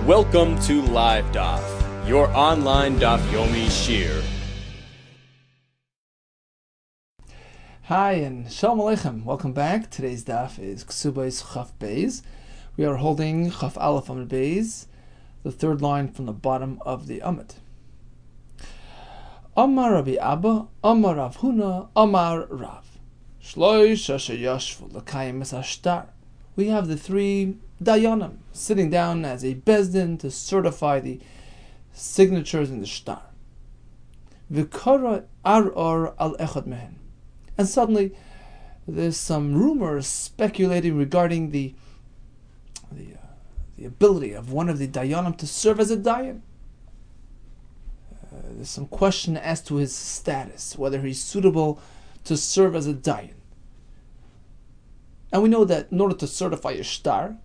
Welcome to Live Daf, your online Daf Yomi Shir. Hi and Shalom Aleichem. Welcome back. Today's daf is Kesubos Chaf Beis. We are holding Chaf Aleph Amud Beis, the third line from the bottom of the Amud. Amar Rabbi Abba, Amar Rav Huna, Amar Rav. Shloisha sheyashvu l'kayim es hashtar. We have the three dayanim sitting down as a bezdin to certify the signatures in the shtar. V'kara ar al echad mehen. And suddenly, there's some rumors speculating regarding the ability of one of the dayanim to serve as a dayan. There's some question as to his status, whether he's suitable to serve as a dayan. And we know that in order to certify a shtar,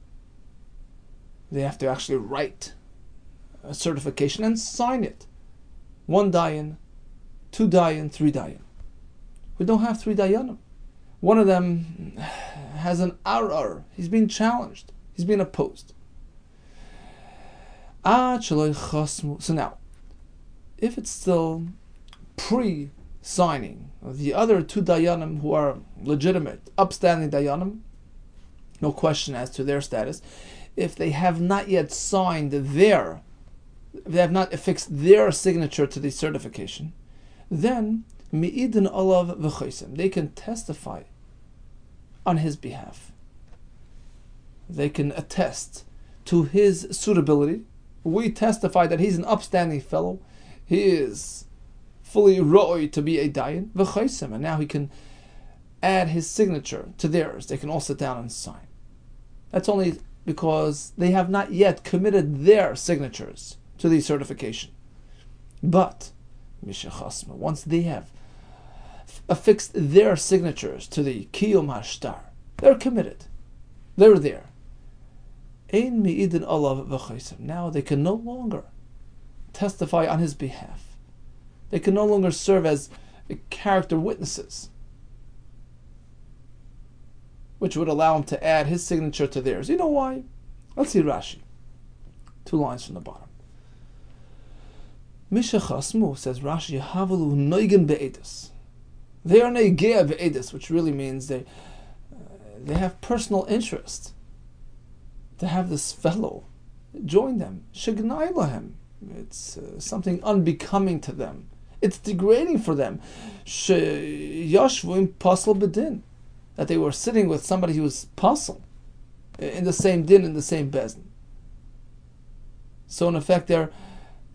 they have to actually write a certification and sign it. 1 dayan, 2 dayan, 3 dayan. We don't have 3 dayanim. One of them has an arar. He's being challenged. He's being opposed. So now, if it's still pre-signing the other 2 dayanim who are legitimate, upstanding dayanim, no question as to their status, if they have not yet signed they have not affixed their signature to the certification, then mi'idin olav v'choisem, they can testify on his behalf. They can attest to his suitability. We testify that he's an upstanding fellow. He is fully ro'oi to be a dayan v'choisem, and now he can add his signature to theirs. They can all sit down and sign. That's only because they have not yet committed their signatures to the certification. But mishachasma, once they have affixed their signatures to the kiyum hashtar, they're committed. They're there. Ein mi'idin olav v'choisem. Now they can no longer testify on his behalf. They can no longer serve as character witnesses, which would allow him to add his signature to theirs. You know why? Let's see Rashi. 2 lines from the bottom. Misha chasmu, says Rashi, havalu noigen be'edus. They are neigea be'edus, which really means they have personal interest to have this fellow join them. Shegnai lahem. It's something unbecoming to them. It's degrading for them. Sheyashvu im pasal bedin, that they were sitting with somebody who was pasal in the same din, in the same bezdin. So in effect, they're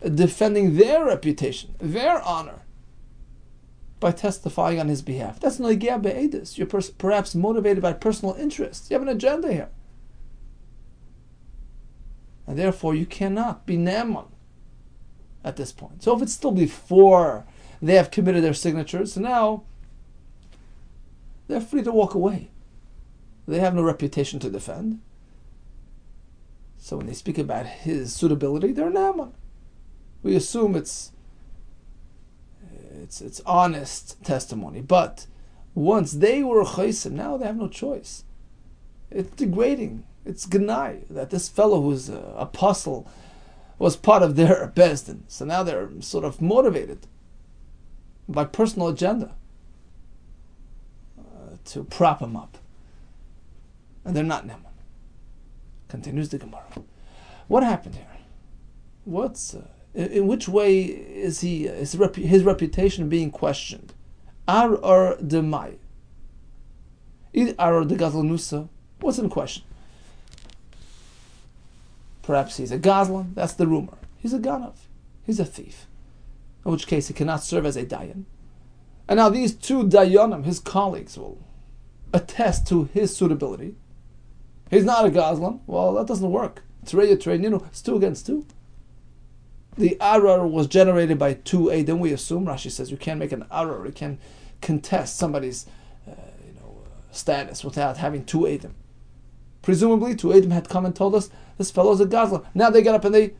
defending their reputation, their honor, by testifying on his behalf. That's noigea be'edus. You're perhaps motivated by personal interest. You have an agenda here, and therefore you cannot be ne'eman at this point. So if it's still before they have committed their signatures, so now they're free to walk away. They have no reputation to defend. So when they speak about his suitability, they're ne'eman. We assume it's honest testimony. But once they were chaysim, now they have no choice. It's degrading. It's gnai that this fellow who's an apostle was part of their bezdin. So now they're sort of motivated by personal agenda to prop him up. And they're not ne'eman. Continues the Gemara. What happened here? In which way is his reputation being questioned? Ar demai. Ar de gazlanusa. What's in question? Perhaps he's a gazlan. That's the rumor. He's a ganav. He's a thief. In which case he cannot serve as a dayan. And now these 2 dayanim, his colleagues, will attest to his suitability. He's not a gazlan. Well, that doesn't work. It's 2 against 2. The arar was generated by 2 edim. We assume, Rashi says, you can't make an arar. You can't contest somebody's status without having 2 edim. Presumably, 2 edim had come and told us this fellow's a gazlan. Now they get up and they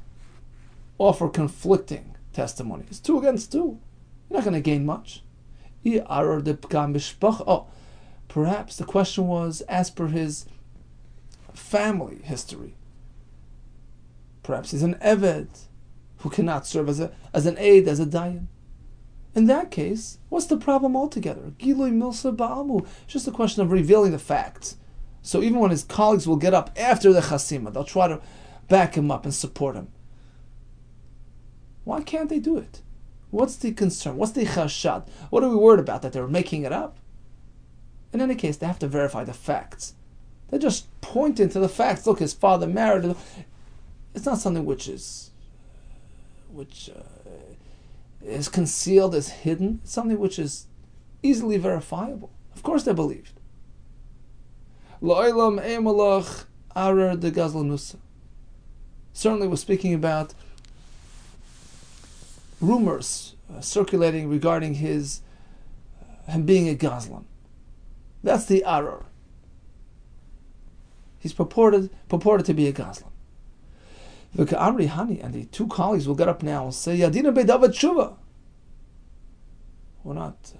offer conflicting testimony. It's 2 against 2. You're not going to gain much. Oh, perhaps the question was as per his family history. Perhaps he's an Eved who cannot serve as an aid, as a Dayan. In that case, what's the problem altogether? Gilui milsa ba'amu. It's just a question of revealing the facts. So even when his colleagues will get up after the chasima, they'll try to back him up and support him. Why can't they do it? What's the concern? What's the chashad? What are we worried about? That they're making it up? In any case, they have to verify the facts. They're just pointing to the facts. Look, his father married. It's not something which is concealed, is hidden. It's something which is easily verifiable. Of course they believed. Certainly we're speaking about rumors circulating regarding him being a Gazlan. That's the arar. He's purported to be a Gazlan. And the two colleagues will get up now and say, Yadina Beidavat Shuva. We're not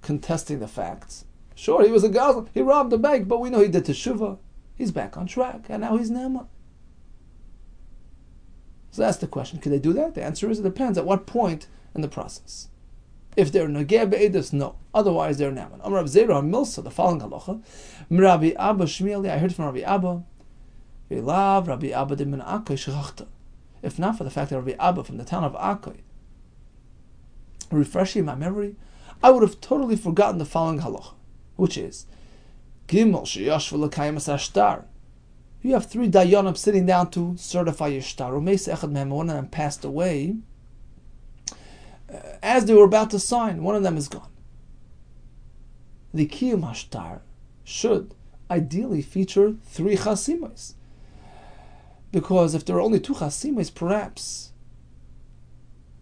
contesting the facts. Sure, he was a Gazlan, he robbed the bank, but we know he did Teshuvah. He's back on track, and now he's Ne'eman. So that's the question. Can they do that? The answer is it depends at what point in the process. If they're Nageh Be'edus, no. Otherwise, they're Ne'eman. Amar Rav Zera Milsa, the following halacha. Rabbi Abba Shmieli, I heard from Rabbi Abba. If not for the fact that Rabbi Abba from the town of Akkoy, refreshing my memory, I would have totally forgotten the following halacha, which is Gimel sheyash v'lekayim ashtar. You have 3 dayanim sitting down to certify your shtar. One of them passed away. As they were about to sign, one of them is gone. The kiyum hashtar should ideally feature 3 chasimos. Because if there are only 2 chasimos, perhaps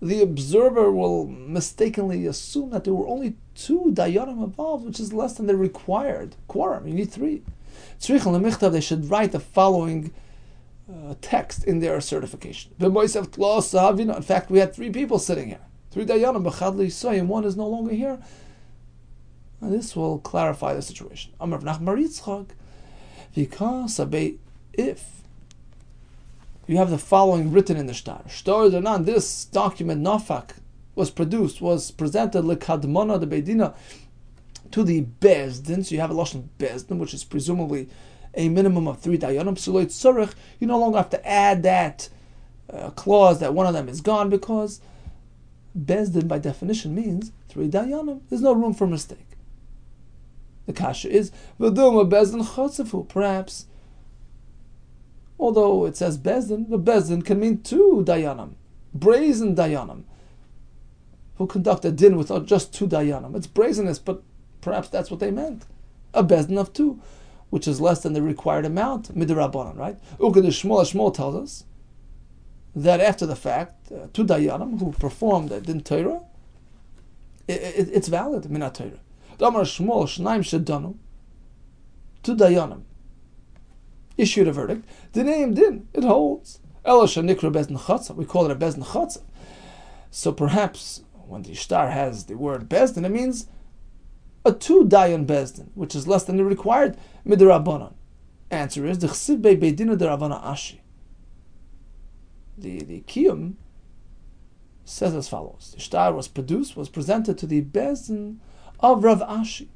the observer will mistakenly assume that there were only 2 dayanim involved, which is less than the required quorum. You need 3. They should write the following text in their certification. In fact, we had 3 people sitting here. 3 dayanim, and one is no longer here. And this will clarify the situation. If you have the following written in the shtar. This document, Nafak, was presented lekadmona de Beidina to the Bezdin. So you have a Lashon Bezdin, which is presumably a minimum of 3 dayanim. So you no longer have to add that clause that one of them is gone, because Bezdin by definition means 3 dayanim. There's no room for mistake. The kasha is v'duma Bezdin chotzefu. Perhaps, although it says Bezdin, the Bezdin can mean 2 dayanim, brazen dayanim, who conduct a din with just 2 dayanim. It's brazenness, but perhaps that's what they meant. A Bezdin of 2, which is less than the required amount, midrabanan, right? Shmuel tells us that after the fact, 2 dayanim who performed a din Torah, it's valid, minat Torah. Damar Shmuel, Shnaim Shedanu, 2 dayanim issued a verdict. The name din, it holds. Elisha Nikra Bezdin Chatza. We call it a Bezdin Chatza. So perhaps when the shtar has the word Bezdin, it means a 2 dayan Bezdin, which is less than the required midrabanan. Answer is the Chsiv Bei Beidina de Ravana Ashi. The Kiyum says as follows: the shtar was presented to the Bezdin of Rav Ashi.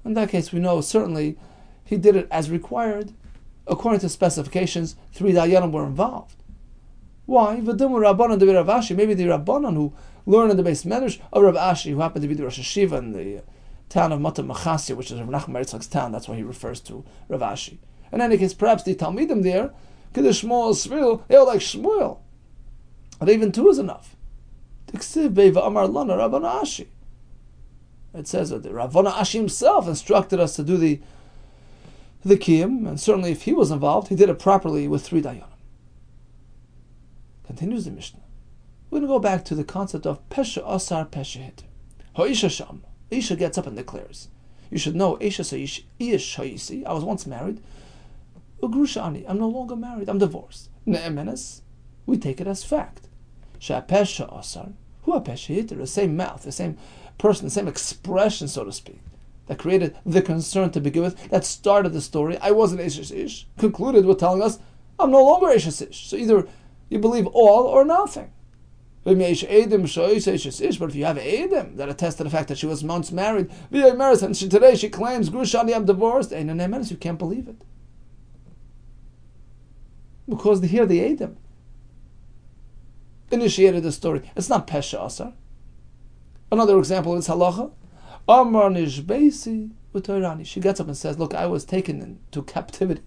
In that case, we know certainly he did it as required. According to specifications, 3 dayanim were involved. Why? Maybe the Rabbanan who learned in the base medrash of Rav Ashi, who happened to be the Rosh Hashiva in the town of Mata Machasya, which is Rav Nachman Yitzchak's town. That's why he refers to Rav Ashi. In any case, perhaps the Talmidim there, Kiddush Shmuel Svil, they were like Shmuel. But even 2 is enough. It says that the Ravana Ashi himself instructed us to do the kiyum, and certainly if he was involved, he did it properly with 3 dayanim. Continues the Mishnah. We're going to go back to the concept of Pesha Asar Pesha Hit. Ha'isha Sham. Isha gets up and declares. You should know, Isha Sa'ish, Ish Ha'isi, I was once married. Ugrusha Ani, I'm no longer married, I'm divorced. Ne'emenes, we take it as fact. Sha Pesha Asar, Hu Pesha Hit, the same mouth, the same person, the same expression, so to speak, that created the concern to begin with, that started the story. I wasn't Ish, concluded with telling us I'm no longer Eshes Ish. So either you believe all or nothing. But if you have Eidim that attest to the fact that she was once married, and today she claims, Grushani, I'm divorced, you can't believe it. Because here the Eidim initiated the story. It's not Pesha Asar. Another example is Halacha. Amar Nishbeisi Utoirani. She gets up and says, look, I was taken into captivity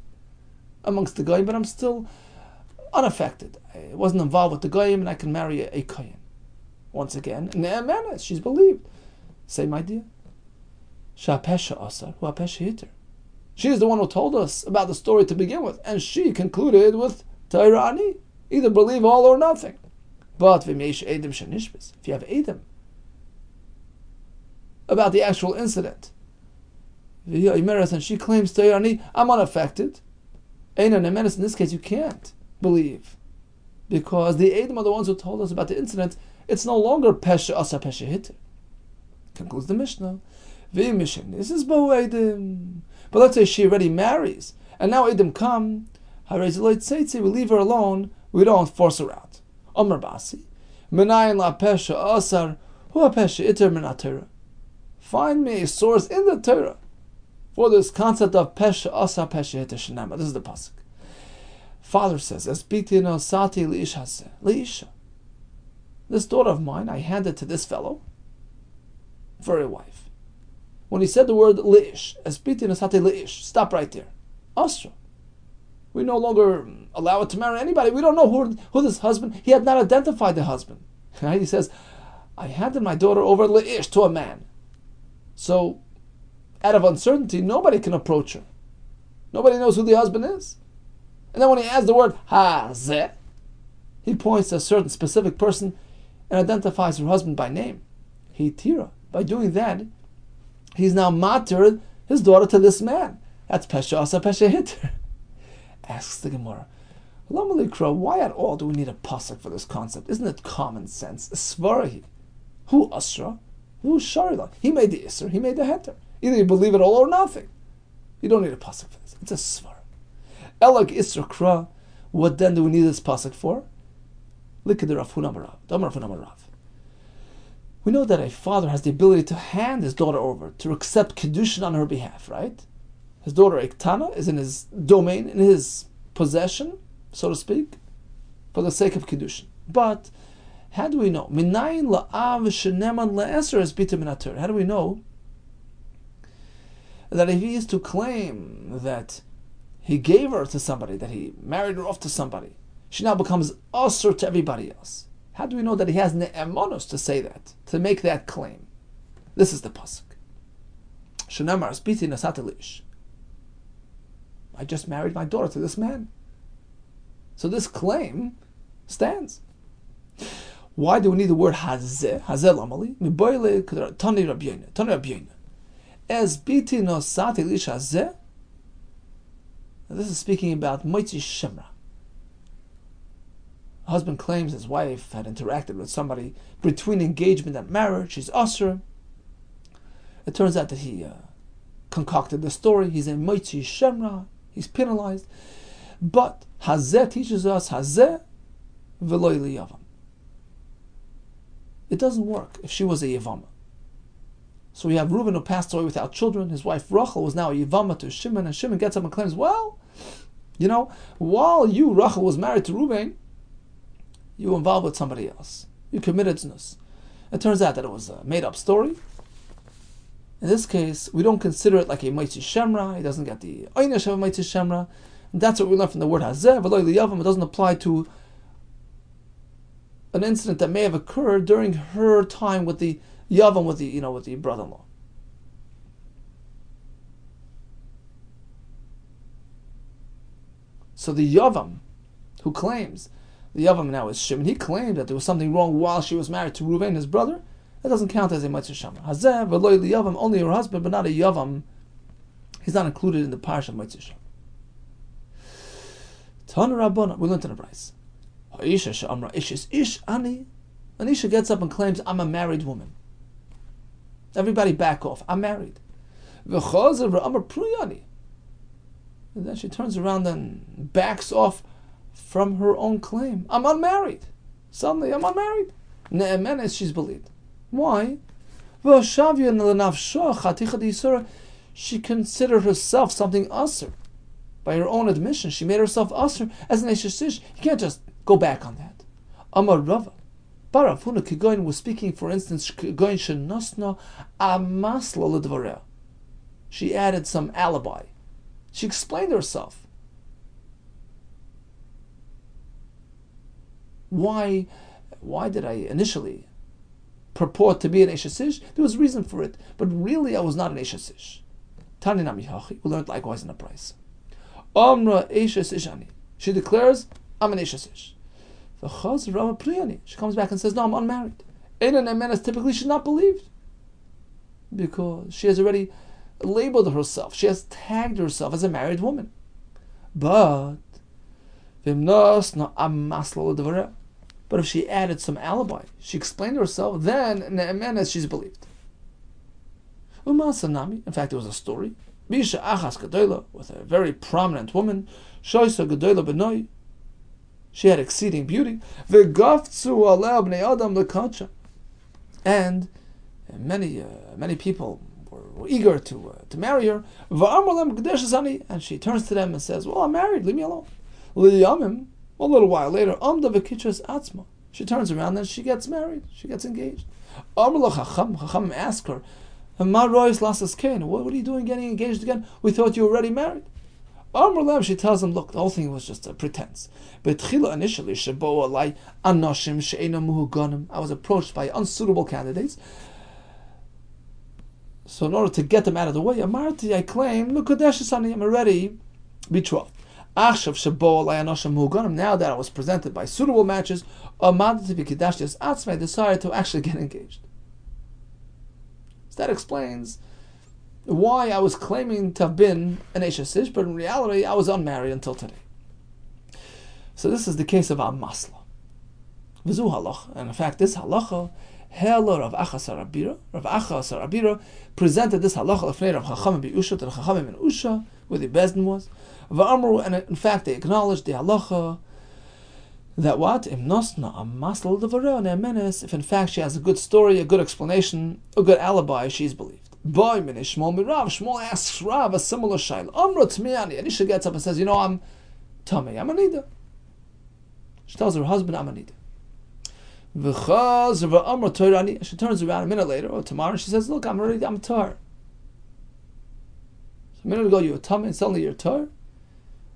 amongst the Goyim, but I'm still unaffected. I wasn't involved with the Goyim, and I can marry a Kohen. Once again, Ne'emenes, she's believed. Same idea. Sha'pesha Asar, Hu Pesha Hitter. She's the one who told us about the story to begin with, and she concluded with Tairani. Either believe all or nothing. But if you have Eidim about the actual incident, and she claims Tairani, I'm unaffected. In this case, you can't believe, because the Eidim are the ones who told us about the incident. It's no longer Pesha Asa Pesha Hitter. Concludes the Mishnah. This is Bo Eidim. But let's say she already marries, and now Eidim come. We leave her alone. We don't force her out. Omer Basi. Menayin la Pesha Asar Hu Pesha Hitter min HaTorah. Find me a source in the Torah for this concept of Pesha Asa Pesha Hitter Shenama. This is the pasuk. Father says, "Espiti sati leisha." This daughter of mine, I handed to this fellow for a wife. When he said the word leish, espiti sati leish, stop right there. Astra. We no longer allow it to marry anybody. We don't know who this husband. He had not identified the husband. Right? He says, I handed my daughter over leish to a man. So, out of uncertainty, nobody can approach her. Nobody knows who the husband is. And then when he adds the word hazeh, he points to a certain specific person and identifies her husband by name. He tira. By doing that, he's now matered his daughter to this man. That's Pesha Asa Pesha Hitter. Asks the Gemara, why at all do we need a pasuk for this concept? Isn't it common sense? Svarahi. Who Asra? Who Sharila? He made the Isser, he made the Heter. Either you believe it all or nothing. You don't need a pasuk for this. It's a Svar. Elag Isra Kra. What then do we need this pasuk for? Look at the Rav Hunamarav. We know that a father has the ability to hand his daughter over, to accept Kedushin on her behalf, right? His daughter Iktana is in his domain, in his possession, so to speak, for the sake of Kedushin. But how do we know? Minayin la'av sheneman la'eser es bita min HaTorah. How do we know that if he is to claim that he gave her to somebody, that he married her off to somebody, she now becomes usher to everybody else? How do we know that he has ne'emonos to say that, to make that claim? This is the pasuk. Shenemar es biti nasat elish. I just married my daughter to this man. So this claim stands. Why do we need the word hazeh? Hazeh lamali. Miboyle tani rabbeinu. Tani rabbeinu. Es biti nosat elish hazeh. This is speaking about moitzi shemra. A husband claims his wife had interacted with somebody between engagement and marriage. She's usher. It turns out that he concocted the story. He's a moitzi shemra. He's penalized. But hazeh teaches us hazeh v'lo yavam. It doesn't work if she was a yavama. So we have Reuben who passed away without children. His wife Rachel was now a yavama to Shimon, and Shimon gets up and claims, well, while you, Rachel, was married to Reuben, you were involved with somebody else. You committed znus. It turns out that it was a made-up story. In this case, we don't consider it like a Maitzi Shemra. He doesn't get the Einish of a Maitzi Shemra. And that's what we learn from the word Hazeh, V'lo Yavam. It doesn't apply to an incident that may have occurred during her time with the Yavam, with the brother-in-law. So the Yavam, who claims, the Yavam now is Shimon, he claimed that there was something wrong while she was married to Reuven, his brother. That doesn't count as a Matzah Shemra. Hazeh v'lo yavam, only her husband, but not a Yavam. He's not included in the parsha of Matzah Shemra. Tana Rabbana, we learned in the Bryce. Ha'isha she'amra ishis ish ani. An Isha gets up and claims, I'm a married woman. Everybody back off. I'm married. V'chazer v'amar pruyani. And then she turns around and backs off from her own claim. I'm unmarried. Suddenly, I'm unmarried. Ne'emenes, she's believed. Why? She considered herself something usher. By her own admission, she made herself usher as an Eshes Ish. You can't just go back on that. Amar Rava. Barav Huna Kigoin was speaking, for instance, Kigoin Shenosno Amasla Ledvareh. She added some alibi. She explained herself. Why did I initially purport to be an Eshes Ish? There was reason for it, but really I was not an Eshes Ish. Tani Nami Hachi, we learned likewise in the price. Amra Eshes Ishani. She declares, I'm an Eshes Ish. She comes back and says, no, I'm unmarried. Einan Emenes, typically she's not believed, because she has already labeled herself. She has tagged herself as a married woman. But if she added some alibi, she explained herself, then Ne'emenes, she's believed. In fact, there was a story. Bisha Achas Gedola, with a very prominent woman, Shoisa Gedola Benoi. She had exceeding beauty. And many people were eager to marry her. And she turns to them and says, well, I'm married, leave me alone. A little while later, she turns around and she gets married. She gets engaged. Chacham asked her, what are you doing getting engaged again? We thought you were already married. She tells him, look, the whole thing was just a pretense. But initially, I was approached by unsuitable candidates. So in order to get them out of the way, I claim, I'm already betrothed. Now that I was presented by suitable matches, I decided to actually get engaged. So that explains why I was claiming to have been an Eshes Ish, but in reality I was unmarried until today. So this is the case of Amasla. V'zu halacha, and in fact this halacha, Hela Rav Achas Rabira. Rav Achas Rabira presented this halacha l'fnei Rav Chachamim Be'usha to the Chachamim in Usha, where the Bezdin was. V'amru, and in fact they acknowledged the halacha that what? Im nosna Amasla L'Devareh Ne'emenes, if in fact she has a good story, a good explanation, a good alibi, she is believed. Boy, Shmuel asks Rav a similar shayla. Amra Tmiani, and Isha gets up and says, I'm Tamei, I'm Anida. She tells her husband, I'm Anida. She turns around a minute later, or tomorrow, and she says, look, I'm Tar. A minute ago you were Tamei, and suddenly you're Tar.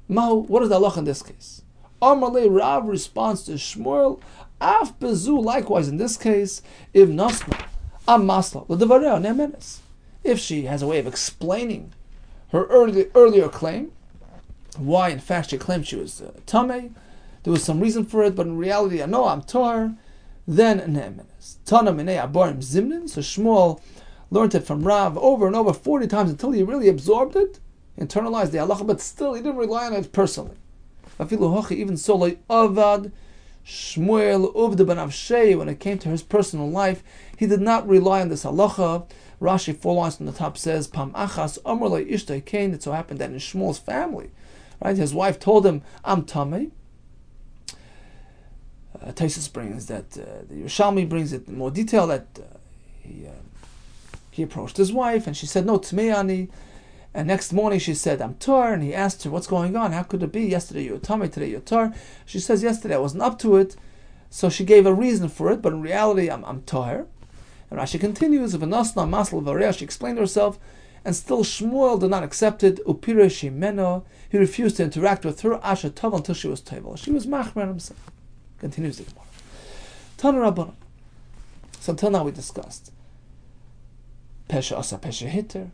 Mahu, what is the halach in this case? Amarle Rav responds to Shmuel, Af Bezu, likewise in this case, if Nasma, Amasla, L'Devareh Ne'emenes. If she has a way of explaining her earlier claim, why in fact she claimed she was Tamei, there was some reason for it, but in reality, I know I'm Tar, then Ne'emenes. Tana Minei Abarim Zimnin, so Shmuel learned it from Rav over and over 40 times until he really absorbed it, internalized the halacha, but still he didn't rely on it personally. Even so, Avad Shmuel Uvda ben Avshei, when it came to his personal life, he did not rely on this halacha. Rashi 4 lines from the top says, Pam achas amar le ishtay kain. It so happened that in Shmuel's family, right, his wife told him, I'm Tamei. Taisus brings that, the Yerushalmi brings it in more detail, that he approached his wife and she said, no, Tmei ani. And next morning she said, I'm Tar, and he asked her, what's going on? How could it be? Yesterday you were Tamei, today you're Tar. She says, yesterday I wasn't up to it. So she gave a reason for it, but in reality I'm Tar. And Rashi continues, V'nasna masl v'areah, she explained herself, and still Shmuel did not accept it. Upire shimeno, he refused to interact with her, asher tov, until she was tevel. She was machmer himself. Continues the Gemara. Tana Rabbanan. So until now we discussed Pesha Asa, Pesha Hitter.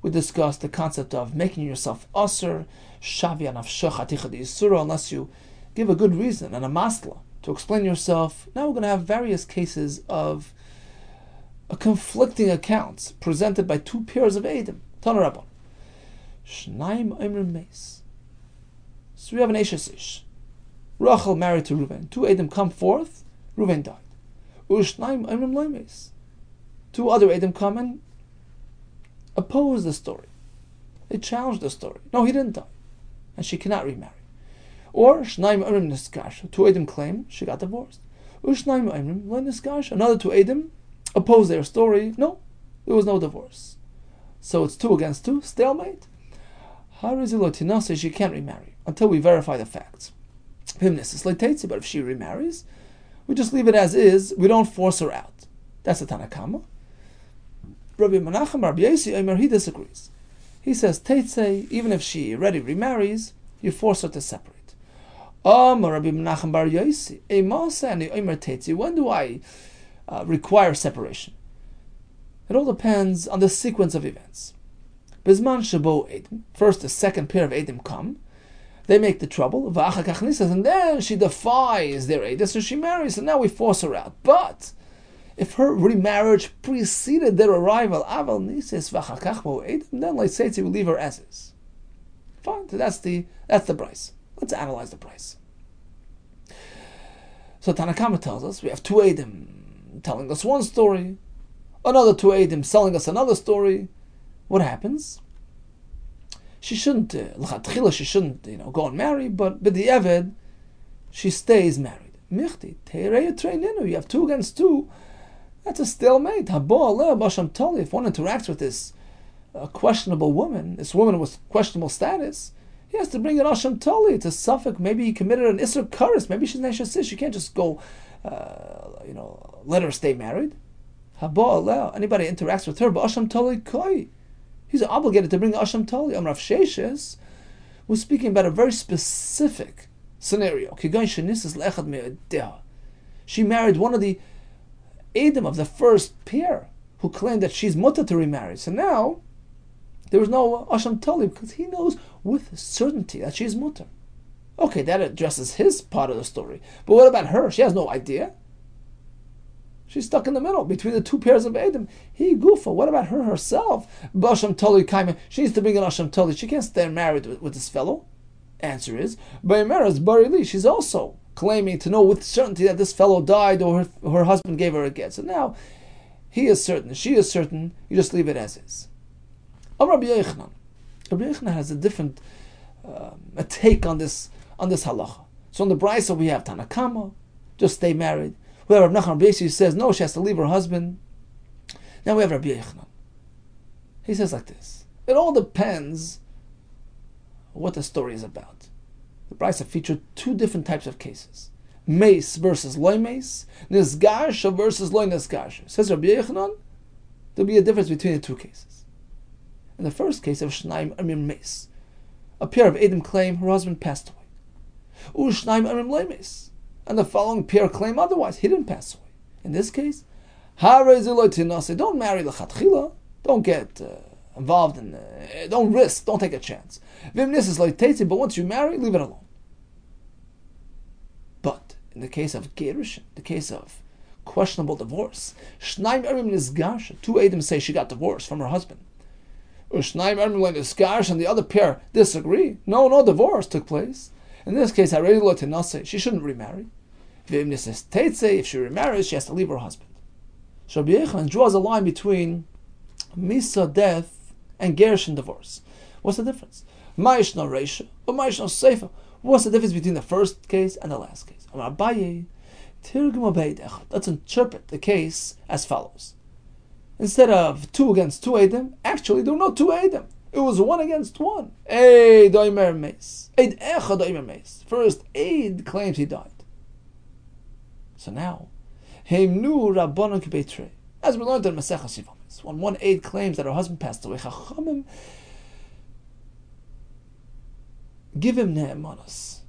We discussed the concept of making yourself Aser, Shavya Nafshach Aticha D'Yisura, unless you give a good reason and a masla to explain yourself. Now we're going to have various cases of conflicting accounts presented by two pairs of Eidim. Tana Rabban. Shnaim Oimrim Meis. So we have an Eshes Ish. Rachel married to Reuven. Two Eidim come forth. Reuven died. Ushnaim Oimrim Lo Meis. Two other Eidim come and oppose the story. They challenge the story. No, he didn't die. And she cannot remarry. Or Shnaim Omrim Niskash, two Eidim claim she got divorced. Ushnaim Omrim Lo Niskash, another two Eidim oppose their story. No, there was no divorce. So it's 2 against 2, stalemate. Harizilo Tinase, she can't remarry until we verify the facts. But if she remarries, we just leave it as is. We don't force her out. That's the Tanakama. Rabbi Menachem Rabbi Yossi Omer, he disagrees. He says Teitze, even if she already remarries, you force her to separate. Rabbi Menachem Bar Yossi Eimasa and Omer Teitze. When do I require separation? It all depends on the sequence of events. Bizman Shabo Eidim, first the second pair of Eidim come, they make the trouble, and then she defies their Eidim, so she marries, and now we force her out. But if her remarriage preceded their arrival, then let's say we leave her as is. Fine, so that's the price. Let's analyze the price. So Tanakama tells us we have 2 Eidim telling us one story, another 2 Eidim selling us another story. What happens? She shouldn't, go and marry, but the Eved, she stays married. Michti, you have 2 against 2. That's a stalemate. If one interacts with this questionable woman, this woman with questionable status, he has to bring an Asham Tali. It's a suffix. Maybe he committed an Isser Karis. Maybe she's Neshasish. You can't just go, let her stay married. Anybody interacts with her, but Asham Tali Koi. He's obligated to bring the Asham Tali. Rav Sheshes was speaking about a very specific scenario. She married one of the Eidim of the first pair who claimed that she's mutter to remarry. So now there was no Asham Tali because he knows with certainty that she's mutter. Okay, that addresses his part of the story. But what about her? She has no idea. She's stuck in the middle between the 2 pairs of Eidim. He Gufa. What about her herself? Basham Tali Kaima. She needs to bring an Asham Tali. She can't stay married with this fellow. Answer is, Baymeras Barili. She's also claiming to know with certainty that this fellow died or her husband gave her a get. So now he is certain, she is certain. You just leave it as is. Rabbi Yehuda has a different a take on this halacha. So in the Brisa we have Tanakama, just stay married. We have Rabbi Nachman Beisi who says no, she has to leave her husband. Now we have Rabbi Yehuda. He says like this: it all depends what the story is about. The Brisa featured 2 different types of cases: mace versus loy mace, nisgasha versus loy nisgasha. Says Rabbi Yehuda, there'll be a difference between the 2 cases. In the first case of Shnaim Amim mace, a pair of Eidim claim her husband passed away. Shnaim Amim loy mace, and the following pair claim otherwise, he didn't pass away. In this case, don't marry l'chatchila, don't get involved in, don't risk, don't take a chance. But once you marry, leave it alone. But in the case of gerushin, the case of questionable divorce, 2 Eidim say she got divorced from her husband. And the other pair disagree. No divorce took place. In this case, she shouldn't remarry. If she remarries, she has to leave her husband. So Rabbi Yehuda draws a line between Misa, death, and Gerushin, divorce. What's the difference? Ma'ishna Reisha or Ma'ishna Seifa. What's the difference between the first case and the last case? Let's interpret the case as follows. Instead of 2 against 2 Eidim, actually there were no 2 Eidim. It was 1 against 1. Eid Omer Meis. Eid Echad Omer Meis. First Eid claims he died. So now, Heimnu Rabbanon Kibeitre. As we learned in Masechah Sivamis, when one Eid claims that her husband passed away, Chachamim give him ne'emanos.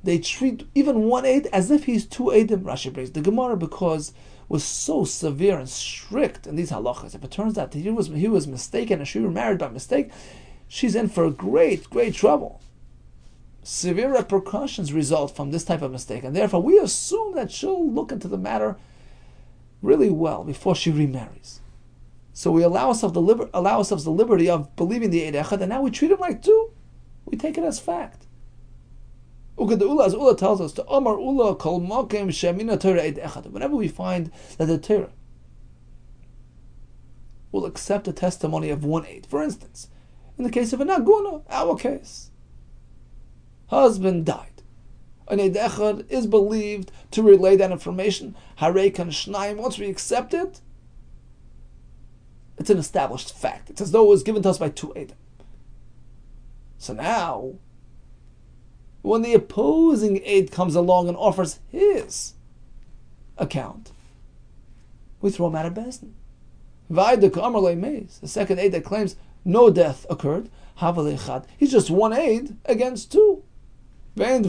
They treat even one Eid as if he's 2 Eidim. Rashi brings the Gemara because was so severe and strict in these halachas. If it turns out that he was mistaken and she was married by mistake, she's in for great trouble. Severe repercussions result from this type of mistake, and therefore we assume that she'll look into the matter really well before she remarries. So we allow ourselves the liberty of believing the Eid Echad, and now we treat him like 2. We take it as fact. As Ula tells us, to Omar Ula Kol Makim Shemina Torah Eid Echad. Whenever we find that the Torah will accept the testimony of 1 Eid, for instance, in the case of a Naguna, our case, husband died. an Eid Echad is believed to relay that information. Harei kan shnayim. Once we accept it, it's an established fact. It's as though it was given to us by two Eidim. So now, when the opposing Eid comes along and offers his account, we throw him out of Bezdin. The second Eid that claims no death occurred, he's just one Eid against two. We don't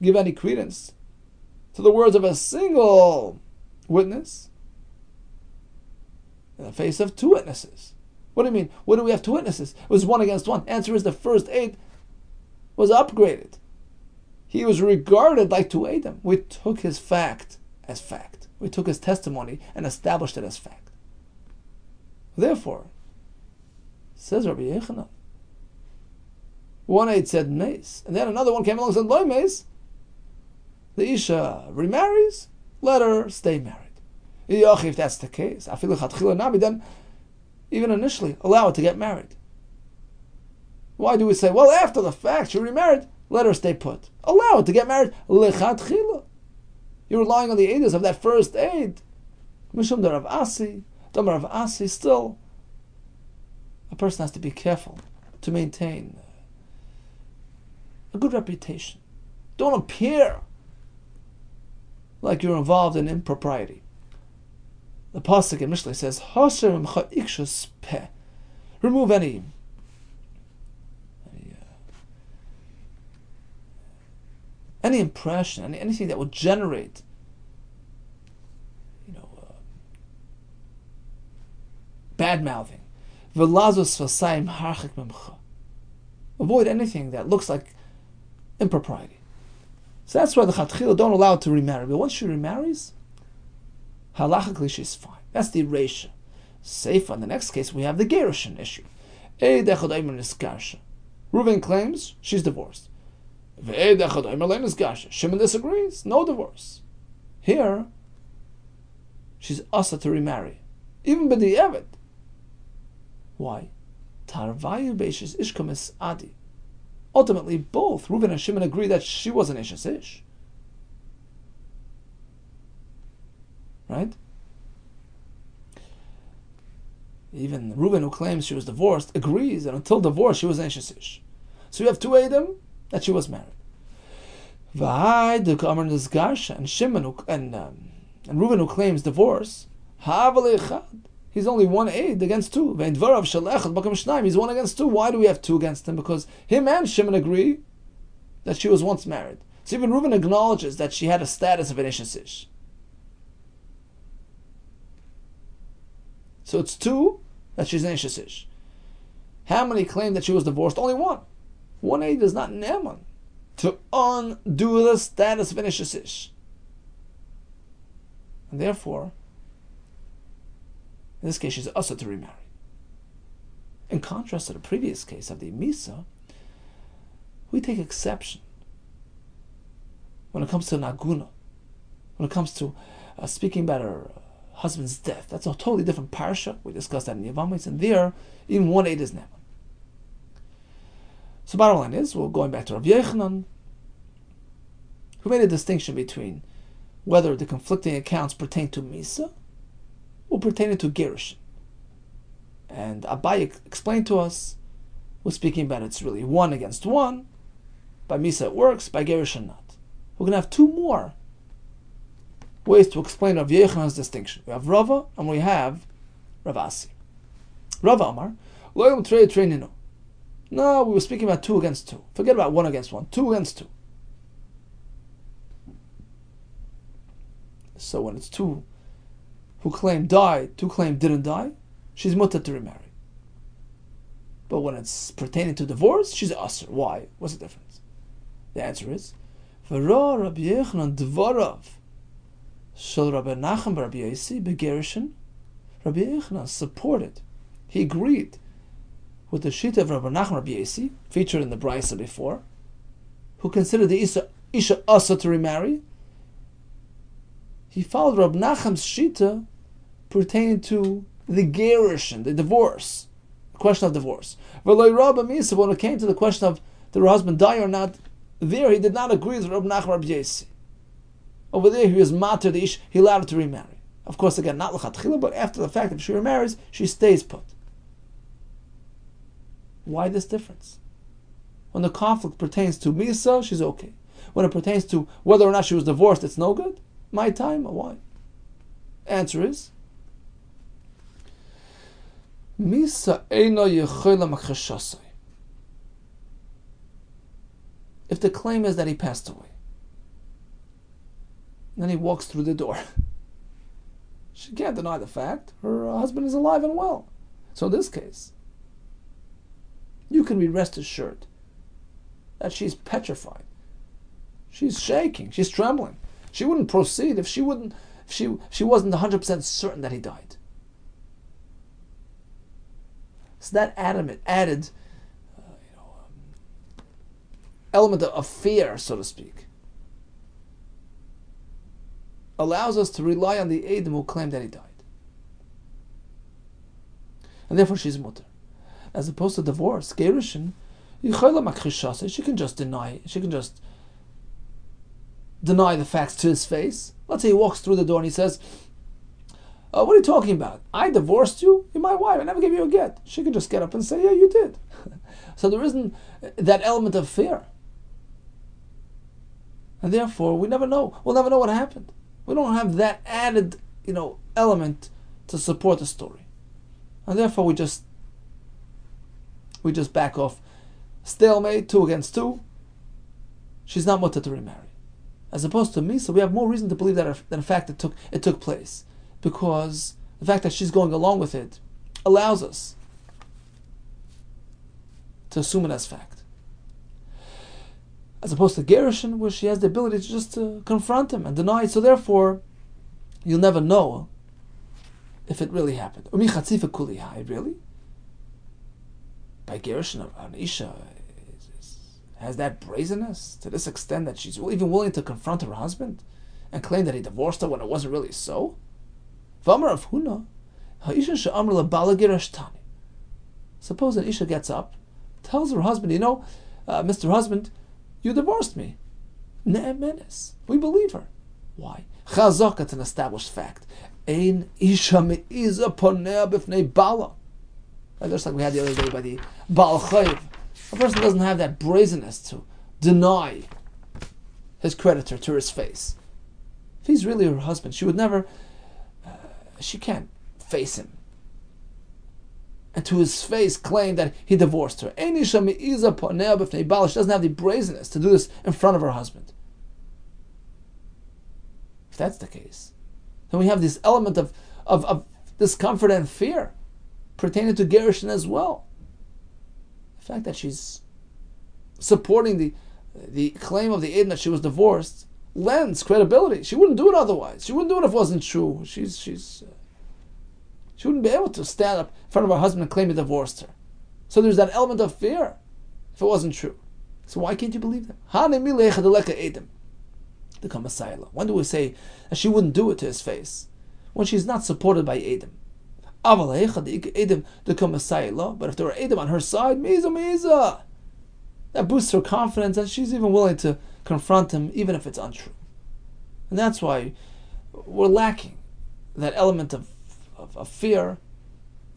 give any credence to the words of a single witness in the face of two witnesses. What do you mean? What do we have two witnesses? It was one against one. Answer is the first Eid was upgraded. He was regarded like two Eidim. We took his fact as fact. We took his testimony and established it as fact. Therefore, says Rabbi Yehuda, one Eid said Meis, and then another one came along and said Loy Meis. The Isha remarries, let her stay married. If that's the case, then even initially allow her to get married. Why do we say, well, after the fact she remarried, let her stay put? Allow her to get married. You're relying on the Eidos of that first Eid. Mishum de Rav Asi, Damar Rav Asi, still, a person has to be careful to maintain a good reputation. Don't appear like you're involved in impropriety. The pasuk in Mishlei says, remove any impression, anything that would generate, bad mouthing. Avoid anything that looks like impropriety. So that's why the Chatchila don't allow her to remarry. But once she remarries, halachically she's fine. That's the Reisha. Seifa, in the next case, we have the Gerushin issue. Reuven claims she's divorced. Shimon disagrees. No divorce. Here, she's asa to remarry. Even b'di'evet. Why? Tarvayu beishes ishkamis adi. Ultimately, both Reuven and Shimon agree that she was an Ishes Ish. Right? Even Reuven, who claims she was divorced, agrees that until divorce she was an Ishes Ish. So we have two Eidim that she was married. And Shimon and Reuven, who claims divorce, he's only one Eid against two. He's one against two. Why do we have two against him? Because him and Shimon agree that she was once married. So even Reuven acknowledges that she had a status of an Ishes Ish. So it's two that she's an Ishes Ish. How many claim that she was divorced? Only one. One Eid is not Neman to undo the status of an Ishes Ish. And therefore, in this case, she's also to remarry. In contrast to the previous case of the Misa, we take exception when it comes to Naguna, when it comes to speaking about her husband's death. That's a totally different parsha. We discussed that in Yevamos, and there, even one Eid is Neman. So bottom line is, we're going back to Rabbi Yehuda, who made a distinction between whether the conflicting accounts pertain to Misa or pertain to Gerushin. And Abaye explained to us, we're speaking about it's really one against one. By Misa it works, by Gerushin not. We're going to have two more ways to explain Rabbi Yehuda's distinction. We have Rava and we have Rav Asi. Rava Amar, Loyam Trei Treinino. No, we were speaking about two against two. Forget about one against one. Two against two. So when it's two who claim died, two claim didn't die, she's mutter to remarry. But when it's pertaining to divorce, she's asr. Why? What's the difference? The answer is, V'ra Rabbi Yechanan dvarav shel Rabbi Nachman Rabbi Yosi begerishin. Rabbi Yechanan supported. He agreed with the Shita of Rabbi Nachman Rabbi Yosi, featured in the Brisa before, who considered the Isha asa to remarry. He followed Rabbi Nachman's Shita pertaining to the gerushin, the divorce, the question of divorce. When it came to the question of did her husband die or not, There he did not agree with Rabbi Nachman Rabbi Yossi. Over there he was mater the ish, he allowed her to remarry. Of course, again, not l'chatchila, but after the fact, if she remarries, she stays put. Why this difference? When the conflict pertains to Misa, she's okay. When it pertains to whether or not she was divorced, it's no good. My time, why? Answer is, Misa eino yechola makchashasai. If the claim is that he passed away, then he walks through the door. She can't deny the fact. Her husband is alive and well. So in this case, you can be rest assured that she's petrified. She's shaking. She's trembling. She wouldn't proceed if she wasn't 100% certain that he died. So that added element of fear, so to speak, allows us to rely on the Eidim who claim that he died. And therefore she's mutter. As opposed to divorce, Gerushin, she can just deny the facts to his face. Let's say he walks through the door and he says, what are you talking about? I divorced you? You're my wife. I never gave you a get. She can just get up and say, yeah, you did. So there isn't that element of fear. And therefore, we never know. We'll never know what happened. We don't have that added, element to support the story. And therefore, we just back off. Stalemate, 2 against 2. She's not mutter to remarry. As opposed to me, so we have more reason to believe that in fact it took place. Because the fact that she's going along with it allows us to assume it as fact. As opposed to Gerushin, where she has the ability to just confront him and deny it. So therefore, you'll never know if it really happened. Really? By Gerushin, an Isha has that brazenness to this extent that she's even willing to confront her husband and claim that he divorced her when it wasn't really so? Suppose an Isha gets up, tells her husband, Mr. Husband, you divorced me. Ne'emenes. We believe her. Why? Chazak, it's an established fact. Ein Isha me'iza ponea b'fnei bala. Just like we had the other day by the Baal Chayv. A person doesn't have that brazenness to deny his creditor to his face. If he's really her husband, she would never, she can't face him and to his face claim that he divorced her. She doesn't have the brazenness to do this in front of her husband. If that's the case, then we have this element of discomfort and fear pertaining to Gerushin as well. The fact that she's supporting the claim of the Aiden that she was divorced lends credibility. She wouldn't do it otherwise. She wouldn't do it if it wasn't true. She wouldn't be able to stand up in front of her husband and claim he divorced her. So there's that element of fear if it wasn't true. So why can't you believe them? When do we say that she wouldn't do it to his face? When she's not supported by Edom. But if there were Edom on her side, Miza, that boosts her confidence and she's even willing to confront him even if it's untrue. And that's why we're lacking that element of fear,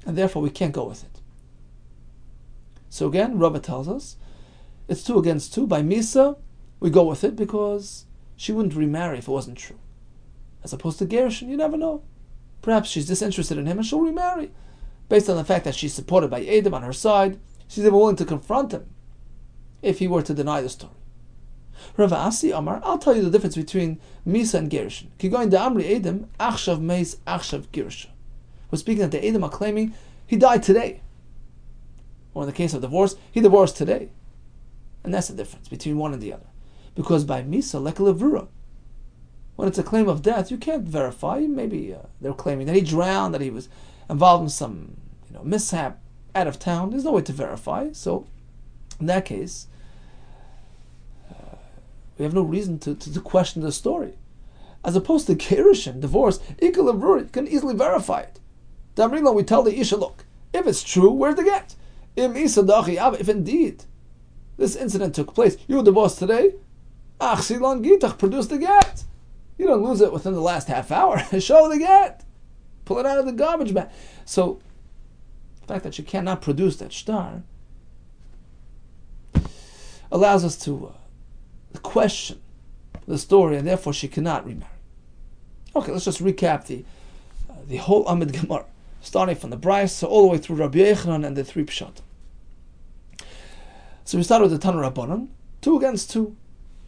and therefore we can't go with it. So again, Rabbi tells us it's 2 against 2. By Misa, we go with it because she wouldn't remarry if it wasn't true. As opposed to Gershon, you never know. Perhaps she's disinterested in him and she'll remarry. Based on the fact that she's supported by Edom on her side, she's even willing to confront him if he were to deny the story. Rav Asi Amar, I'll tell you the difference between Misa and Gershon. Kigoin da Amri Edom, Achshav Meis, Achshav Gershon. We're speaking that the Edom are claiming he died today. Or in the case of divorce, he divorced today. And that's the difference between one and the other. Because by Misa, like a levura, when it's a claim of death, you can't verify. Maybe they're claiming that he drowned, that he was involved in some mishap out of town. There's no way to verify. So, in that case, we have no reason to question the story. As opposed to Gerushin, divorce, you can easily verify it. Damrila, we tell the Isha, look, if it's true, where's the get? If indeed This incident took place. You were divorced today. Ach, silon gitach, produce the get. You don't lose it within the last half hour. Show the get. Pull it out of the garbage bag. So, the fact that she cannot produce that star allows us to question the story, and therefore she cannot remarry. Okay, let's just recap the whole Amid Gemara, starting from the Bryce all the way through Rabbi Yehuda and the three Pshat. So we started with the Tanu Rabbanan, 2 against 2.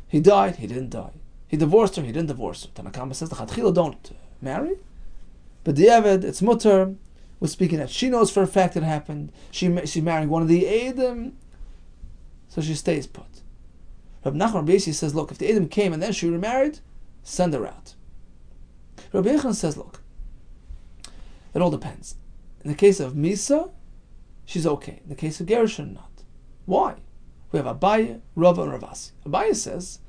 He died, he didn't die. He divorced her, he didn't divorce her. Tanakama says the Chatchila don't marry, but the Eved, it's mutter. We're speaking that she knows for a fact it happened. She's marrying one of the Eidim, so she stays put. Rabbi Nachman basically says, look, if the Eidim came and then she remarried, send her out. Rabbi Yehuda says, look, it all depends. In the case of Misa, she's okay. In the case of Gershon, not. Why? We have Abaye, Rava, and Ravasi. Abaye says,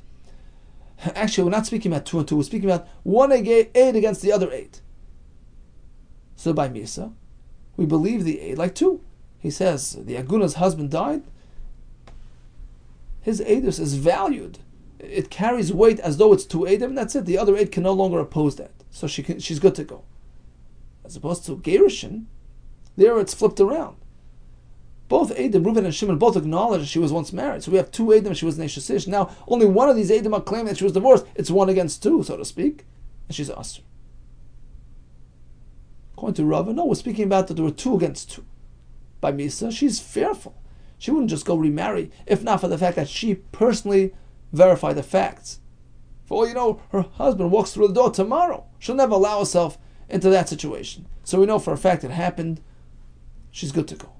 actually, we're not speaking about 2 and 2. We're speaking about 1 aid against the other 8. So by Misa, we believe the aid like 2. He says the Aguna's husband died. His aidus is valued. It carries weight as though it's 2 aidim, and that's it. The other 8 can no longer oppose that. So she's good to go. As opposed to Gerushin, there it's flipped around. Both Eidim, Reuven and Shimon, both acknowledge she was once married. So we have 2 Eidim, she was Neshasish. Now, only one of these Eidim are claiming that she was divorced. It's 1 against 2, so to speak. And she's Asr. According to Rava, no, we're speaking about that there were 2 against 2. By Misa, she's fearful. She wouldn't just go remarry, if not for the fact that she personally verified the facts. For all you know, her husband walks through the door tomorrow. She'll never allow herself into that situation. So we know for a fact it happened. She's good to go.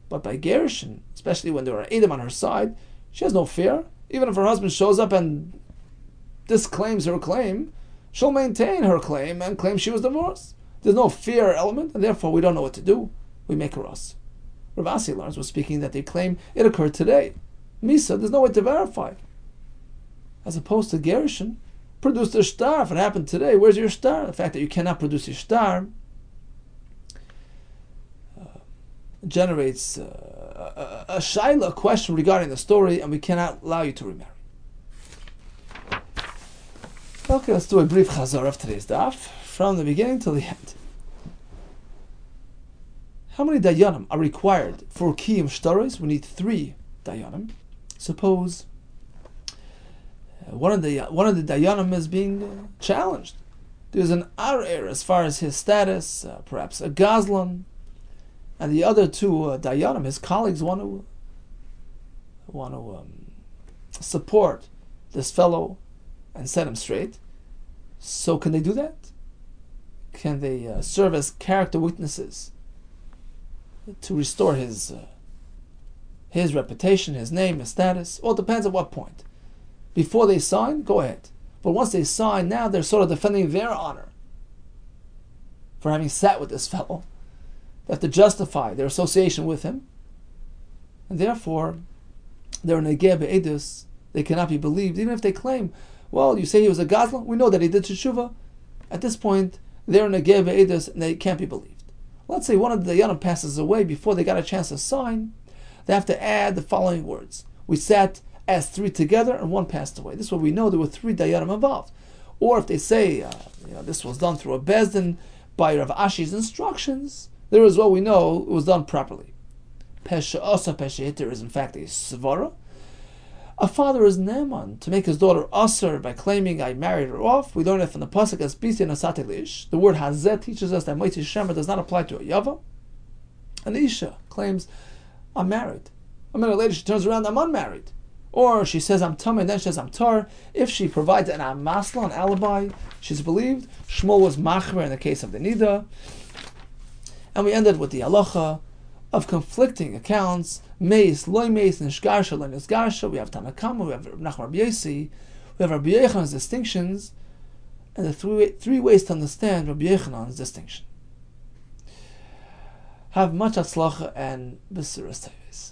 But by Gershon, especially when there are Eidim on her side, she has no fear. Even if her husband shows up and disclaims her claim, she'll maintain her claim and claim she was divorced. There's no fear element, and therefore we don't know what to do. We make her us. Ravasi learns was speaking that they claim it occurred today. Misa, there's no way to verify. As opposed to Gershon, produced a star. If it happened today, where's your star? The fact that you cannot produce your star generates a shaila, question regarding the story, and we cannot allow you to remarry. Okay, let's do a brief chazar of today's daf, from the beginning till the end. How many dayanim are required for kiyum shtaros? We need 3 dayanim. Suppose one of the dayanim is being challenged. There's an arer as far as his status, perhaps a gazlan, and the other 2 dayanim, his colleagues, want to support this fellow and set him straight. So can they do that? Can they serve as character witnesses to restore his reputation, his name, his status? Well, it depends at what point. Before they sign, go ahead. But once they sign, now they're sort of defending their honor for having sat with this fellow. They have to justify their association with him, and therefore they're negeh be'edus. They cannot be believed, even if they claim, well, you say he was a gazlan, we know that he did teshuvah. At this point, they're negeh be'edus, and they can't be believed. Let's say one of the dayanim passes away before they got a chance to sign. They have to add the following words: we sat as 3 together, and 1 passed away. This is what we know. There were 3 dayanim involved. Or if they say, this was done through a bezdin by Rav Ashi's instructions, there as well we know it was done properly. Pesha osa, pesha hitter is in fact a svara. A father is neman to make his daughter aser by claiming I married her off. We learn it from the pasuk as bisi nasate lish. The word hazet teaches us that moitzi shemer does not apply to a yava. And the isha claims I'm married. A minute later she turns around, I'm unmarried. Or she says I'm tummy, and then she says I'm tar. If she provides an amasla, an alibi, she's believed. Shmuel was machmer in the case of the nida. And we ended with the halacha of conflicting accounts: meis, loy meis, nishgarsha, loy nishgarsha. We have Tanakama, we have Nachman Rabbi Yosi, we have Rabbi Yechanan's distinctions, and the three ways to understand Rabbi Yechanan's distinction. Have much atzlacha and b'suras teves.